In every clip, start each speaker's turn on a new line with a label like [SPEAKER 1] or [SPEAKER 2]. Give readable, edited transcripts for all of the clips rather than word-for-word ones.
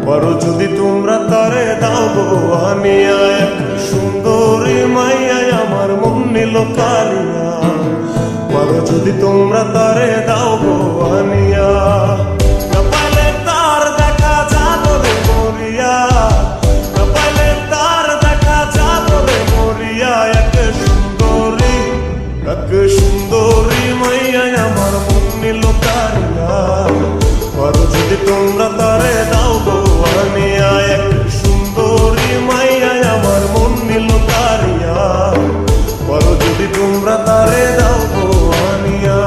[SPEAKER 1] পারো যদি তোমরা তারে দাও গো আনিয়া, এক সুন্দরী মাইয়া আমার মন নিল কালিয়া। পারো যদি তোমরা তারে দাও গো আনিয়া, না পাইলে তার দেখা যাবো রে মরিয়া, না পাইলে তার দেখা যাবো রে মরিয়া। এক সুন্দরী মাইয়া আমার মন নিল কালিয়া। পারো যদি তোমরা তারে দাও গো আনিয়া, এক সুন্দরী মাইয়া আমার মন নিল কারিয়া। পারো যদি তোমরা তারে দাও গো আনিয়া।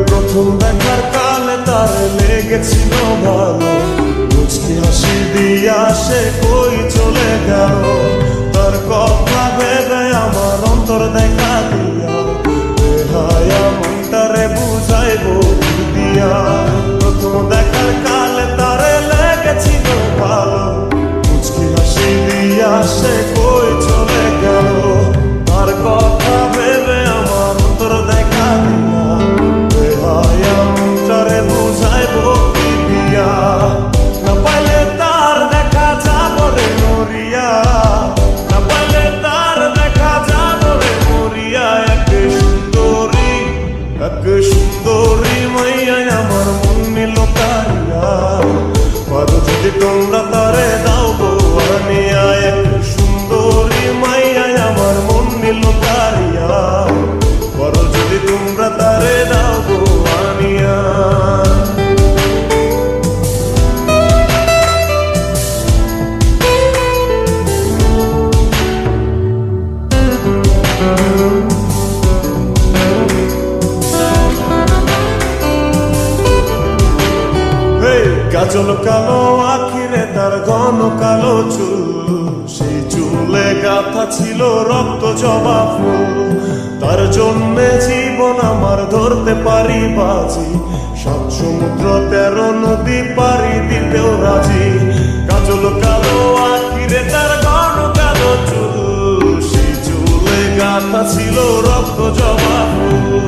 [SPEAKER 1] প্রথম দেখার কালে তার লেগেছিল ভালো, মুচকি হাসি দিয়া সে কই চলে গেল। তার কথা ভেবে আমার অন্তর দেখা দিয়া, হায়া মনটারে বুঝাইবো দিয়া। প্রথম দেখার কালে তার লেগেছিল ভালো, মুচকি হাসি দিয়া সে কই চলে গেল। তার কথা ভেবে আমার অন্তর দেখা দিয়া, বুঝাইবো কি দিয়া। না পাইলে তার দেখা যাবো রে মরিয়া, না পাইলে তার দেখা যাবো রে মরিয়া। এক সুন্দরী মাইয়া আমার মন নিল কারিয়া। পারো যদি তোমরা তারে দাও গো আনিয়া, এক সুন্দরী মাইয়া আমার মন নিল কারিয়া। পারো যদি তোমরা তারে দাও গো আনিয়া। কাজল কালো আখিরে তার ঘন কালো চুল, সেই চুলে গাথা ছিল রক্ত জবা ফুল। তার জন্যে জীবন আমার ধরতে পারি বাজি, 7 সমুদ্র 13 নদী পারি দিতেও রাজি। কাজল কালো আখিরে তার ঘন কালো চুল, সেই চুলে গাথা ছিল রক্ত জবা ফুল।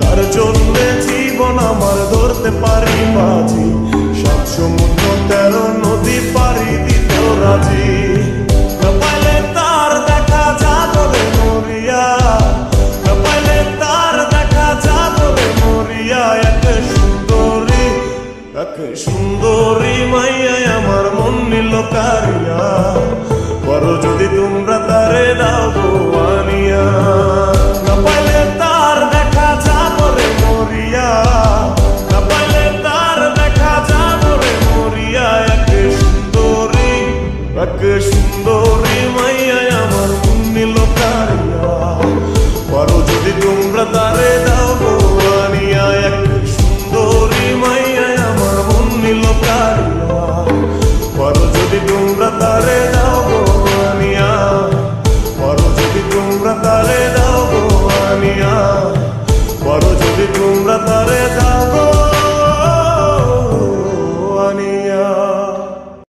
[SPEAKER 1] তার জন্যে জীবন আমার ধরতে পারি বাজি, 7 সমুদ্র 13 নদী পারি দিতেও রাজি। না পাইলে তার দেখা যাবো রে মরিয়া, না পাইলে তার দেখা যাবো রে মরিয়া। এক সুন্দরী মাইয়া আমার মন নিল কারিয়া। পারো যদি তোমরা তারে দাও গো আনিয়া, না পাইলে তার দেখা যাবো রে মরিয়া, না পাইলে তার দেখা যাবো রে মরিয়া। এক সুন্দরী মাইয়া আমার মন নিল কারিয়া। পারো যদি তোমরা তারে দাও গো আনিয়া, এক সুন্দরী মাইয়া আমার মন নিল কারিয়া। পারো যদি তোমরা তারে দাও গো আনিয়া, পারো যদি তোমরা তারে দাও গো আনিয়া। পারো যদি তোমরা তারে দাও।